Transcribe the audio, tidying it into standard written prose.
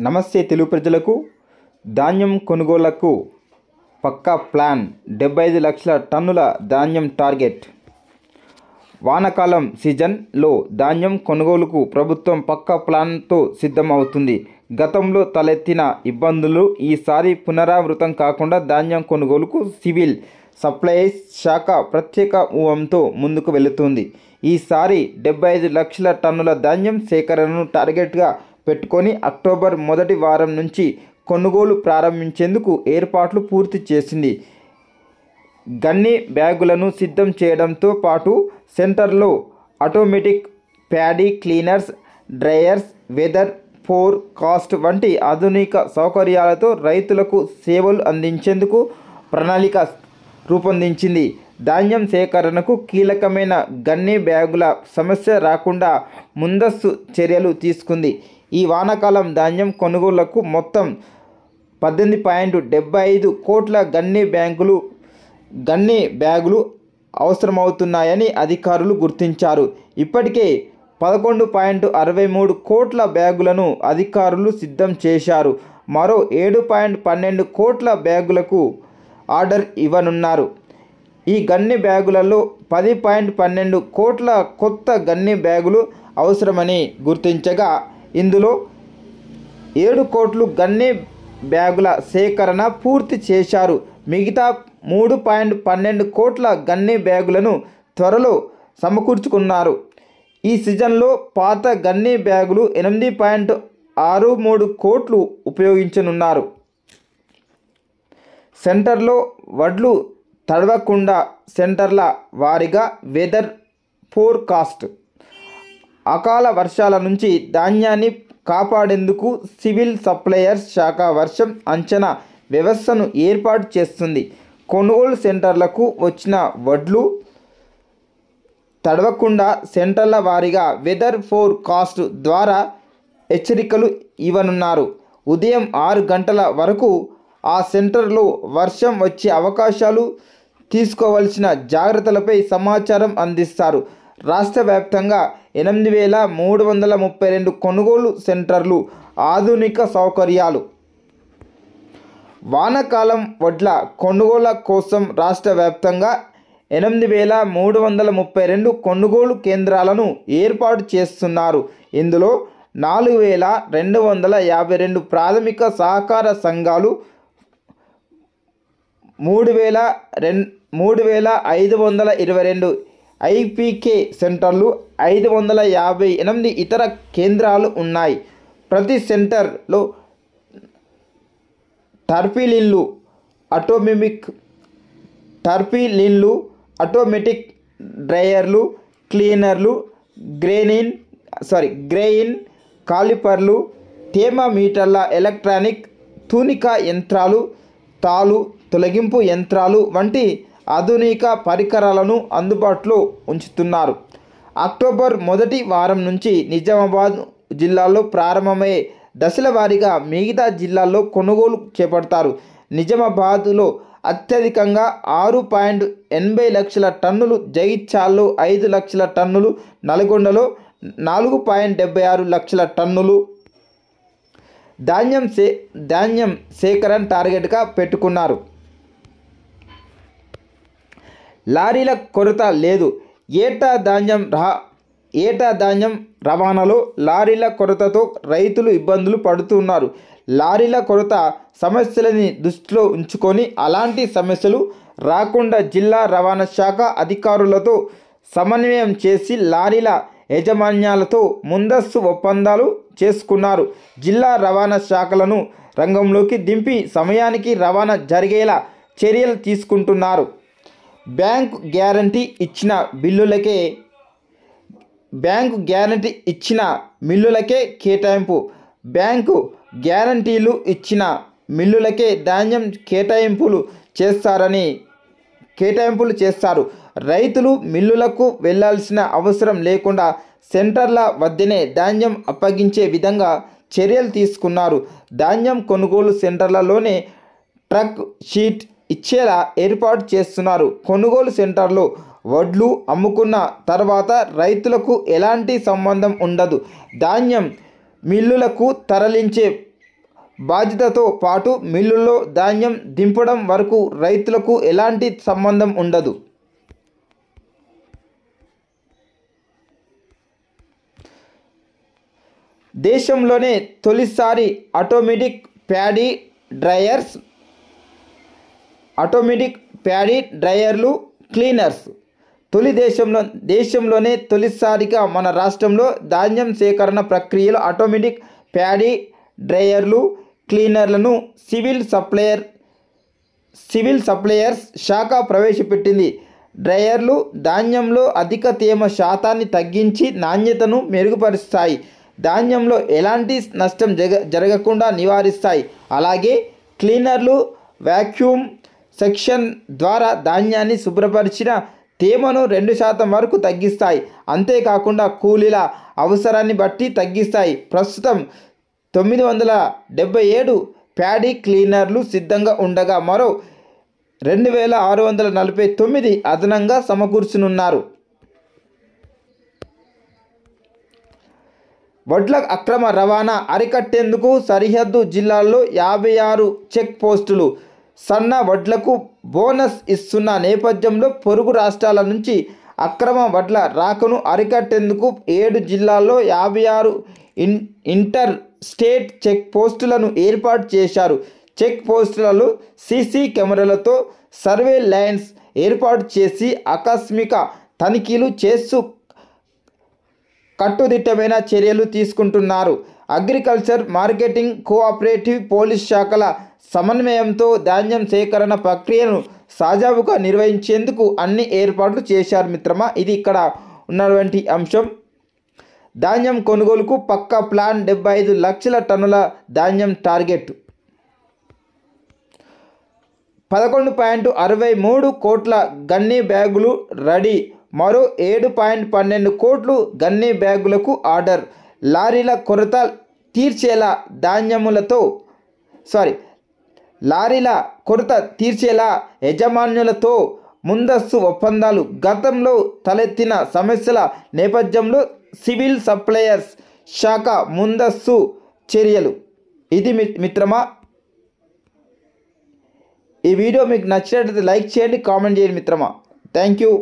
నమస్తే తెలుగు ప్రజలకు. ధాన్యం కొనుగోళ్లకు పక్కా ప్లాన్. 75 లక్షల టన్నుల ధాన్యం టార్గెట్. వానాకాలం సీజన్లో ధాన్యం కొనుగోలుకు ప్రభుత్వం పక్కా ప్లాన్తో సిద్ధమవుతుంది. గతంలో తలెత్తిన ఇబ్బందులు ఈసారి పునరావృతం కాకుండా ధాన్యం కొనుగోలుకు సివిల్ సప్లైస్ శాఖ ప్రత్యేక ఊహంతో ముందుకు వెళుతుంది. ఈసారి 75 లక్షల టన్నుల ధాన్యం సేకరణను టార్గెట్గా పెట్టుకొని అక్టోబర్ మొదటి వారం నుంచి కొనుగోలు ప్రారంభించేందుకు ఏర్పాట్లు పూర్తి చేసింది. గన్ని బ్యాగులను సిద్ధం చేయడంతో పాటు సెంటర్లో automatic paddy cleaners, dryers, weather forecast వంటి ఆధునిక సౌకర్యాలతో రైతులకు సేవలు అందించేందుకు ప్రణాళిక రూపొందించింది. ధాన్యం సేకరణకు కీలకమైన గన్ని బ్యాగుల సమస్య రాకుండా ముందస్తు చర్యలు తీసుకుంది. ఈ వానాకాలం ధాన్యం కొనుగోళ్లకు మొత్తం 18.75 కోట్ల గన్ని బ్యాగులు అవసరమవుతున్నాయని అధికారులు గుర్తించారు. ఇప్పటికే 11.63 కోట్ల బ్యాగులను అధికారులు సిద్ధం చేశారు. మరో 7.12 కోట్ల బ్యాగులకు ఆర్డర్ ఇవ్వనున్నారు. ఈ గన్ని బ్యాగులలో 10.12 కోట్ల కొత్త గన్ని బ్యాగులు అవసరమని గుర్తించగా, ఇందులో 7 కోట్లు గన్ని బ్యాగుల సేకరణ పూర్తి చేశారు. మిగతా 3.12 కోట్ల గన్ని బ్యాగులను త్వరలో సమకూర్చుకున్నారు. ఈ సీజన్లో పాత గన్ని బ్యాగులు 8.63 కోట్లు ఉపయోగించనున్నారు. సెంటర్లో వడ్లు తడవకుండా సెంటర్ల వారీగా వెదర్ ఫోర్కాస్ట్. అకాల వర్షాల నుంచి ధాన్యాన్ని కాపాడేందుకు సివిల్ సప్లైస్ శాఖ వర్షం అంచనా వ్యవస్థను ఏర్పాటు చేస్తుంది. కొనుగోలు సెంటర్లకు వచ్చిన వడ్లు తడవకుండా సెంటర్ల వారీగా వెదర్ ఫోర్కాస్ట్ ద్వారా హెచ్చరికలు ఇవ్వనున్నారు. ఉదయం 6 గంటల వరకు ఆ సెంటర్లో వర్షం వచ్చే అవకాశాలు, తీసుకోవాల్సిన జాగ్రత్తలపై సమాచారం అందిస్తారు. రాష్ట్ర వ్యాప్తంగా 8,332 కొనుగోలు సెంటర్లు, ఆధునిక సౌకర్యాలు. వానాకాలం వడ్ల కొనుగోళ్ల కోసం రాష్ట్ర వ్యాప్తంగా 8,332 కొనుగోలు కేంద్రాలను ఏర్పాటు చేస్తున్నారు. ఇందులో 4,252 ప్రాథమిక సహకార సంఘాలు, 3,522 ఐపీకే సెంటర్లు, 558 ఇతర కేంద్రాలు ఉన్నాయి. ప్రతి సెంటర్లో టర్పీలిన్లు, ఆటోమేటిక్ డ్రైయర్లు, క్లీనర్లు, గ్రెయిన్ కాలిపర్లు, థర్మామీటర్ల, ఎలక్ట్రానిక్ తూనిక యంత్రాలు, తాలు తొలగింపు యంత్రాలు వంటి ఆధునిక పరికరాలను అందుబాటులో ఉంచుతున్నారు. అక్టోబర్ మొదటి వారం నుంచి నిజామాబాద్ జిల్లాలో ప్రారంభమయ్యే దశల వారీగా మిగతా జిల్లాల్లో కొనుగోలు చేపడతారు. నిజామాబాద్లో అత్యధికంగా 6.80 లక్షల టన్నులు, జగిత్యాలలో 5 లక్షల టన్నులు, నల్గొండలో 4.76 లక్షల టన్నులు ధాన్యం సేకరణ టార్గెట్గా పెట్టుకున్నారు. లారీల కొరత లేదు. ఏటా ధాన్యం రవాణాలో లారీల కొరతతో రైతులు ఇబ్బందులు పడుతున్నారు. లారీల కొరత సమస్యలని దృష్టిలో ఉంచుకొని అలాంటి సమస్యలు రాకుండా జిల్లా రవాణా శాఖ అధికారులతో సమన్వయం చేసి లారీల యాజమాన్యాలతో ముందస్తు ఒప్పందాలు చేసుకున్నారు. జిల్లా రవాణా శాఖలను రంగంలోకి దింపి సమయానికి రవాణా జరిగేలా చర్యలు తీసుకుంటున్నారు. బ్యాంకు గ్యారంటీ ఇచ్చిన మిల్లులకే కేటాయింపు. బ్యాంకు గ్యారంటీలు ఇచ్చిన మిల్లులకే ధాన్యం కేటాయింపులు చేస్తారు. రైతులు మిల్లులకు వెళ్లాల్సిన అవసరం లేకుండా సెంటర్ల వద్దనే ధాన్యం అప్పగించే విధంగా చర్యలు తీసుకున్నారు. ధాన్యం కొనుగోలు సెంటర్లలోనే ట్రక్ షీట్ ఇచ్చేలా ఏర్పాటు చేస్తున్నారు. కొనుగోలు సెంటర్లో వడ్లు అమ్ముకున్న తర్వాత రైతులకు ఎలాంటి సంబంధం ఉండదు. ధాన్యం మిల్లులకు తరలించే బాధ్యతతో పాటు మిల్లుల్లో ధాన్యం దింపడం వరకు రైతులకు ఎలాంటి సంబంధం ఉండదు. దేశంలోనే తొలిసారి ఆటోమేటిక్ ప్యాడీ డ్రైయర్లు క్లీనర్స్. దేశంలోనే తొలిసారిగా మన రాష్ట్రంలో ధాన్యం సేకరణ ప్రక్రియలో ఆటోమేటిక్ ప్యాడీ డ్రైయర్లు క్లీనర్లను సివిల్ సప్లయర్స్ శాఖ ప్రవేశపెట్టింది. డ్రైయర్లు ధాన్యంలో అధిక తేమ శాతాన్ని తగ్గించి నాణ్యతను మెరుగుపరుస్తాయి. ధాన్యంలో ఎలాంటి నష్టం జరగకుండా నివారిస్తాయి. అలాగే క్లీనర్లు వాక్యూమ్ సెక్షన్ ద్వారా ధాన్యాన్ని శుభ్రపరిచిన తేమను 2% వరకు తగ్గిస్తాయి. అంతేకాకుండా కూలీల అవసరాన్ని బట్టి తగ్గిస్తాయి. ప్రస్తుతం 977 ప్యాడీ క్లీనర్లు సిద్ధంగా ఉండగా మరో 2649 అదనంగా సమకూర్చనున్నారు. వడ్ల అక్రమ రవాణా అరికట్టేందుకు సరిహద్దు జిల్లాల్లో 56 చెక్ పోస్టులు. సన్న వడ్లకు బోనస్ ఇస్తున్న నేపథ్యంలో పొరుగు రాష్ట్రాల నుంచి అక్రమ వడ్ల రాకను అరికట్టేందుకు 7 జిల్లాల్లో 56 ఇంటర్ స్టేట్ చెక్ పోస్టులను ఏర్పాటు చేశారు. చెక్ పోస్టులలో సీసీ కెమెరాలతో సర్వేలెన్స్ ఏర్పాటు చేసి ఆకస్మిక తనిఖీలు చేస్తూ కట్టుదిట్టమైన చర్యలు తీసుకుంటున్నారు. అగ్రికల్చర్, మార్కెటింగ్, కోఆపరేటివ్, పోలీస్ శాఖల సమన్వయంతో ధాన్యం సేకరణ ప్రక్రియను సజావుగా నిర్వహించేందుకు అన్ని ఏర్పాట్లు చేశారు మిత్రమా. ఇది ఇక్కడ ఉన్నటువంటి అంశం. ధాన్యం కొనుగోలుకు పక్కా ప్లాన్. 75 లక్షల టన్నుల ధాన్యం టార్గెట్. 11.63 కోట్ల గన్ని బ్యాగులు రెడీ. మరో 7.12 కోట్లు గన్ని బ్యాగులకు ఆర్డర్. లారీల కొరత తీర్చేలా యజమానులతో ముందస్తు ఒప్పందాలు. గతంలో తలెత్తిన సమస్యల నేపథ్యంలో సివిల్ సప్లయర్స్ శాఖ ముందస్తు చర్యలు. ఇది మిత్రమా. ఈ వీడియో మీకు నచ్చినట్లయితే లైక్ చేయండి, కామెంట్ చేయండి మిత్రమా. Thank you.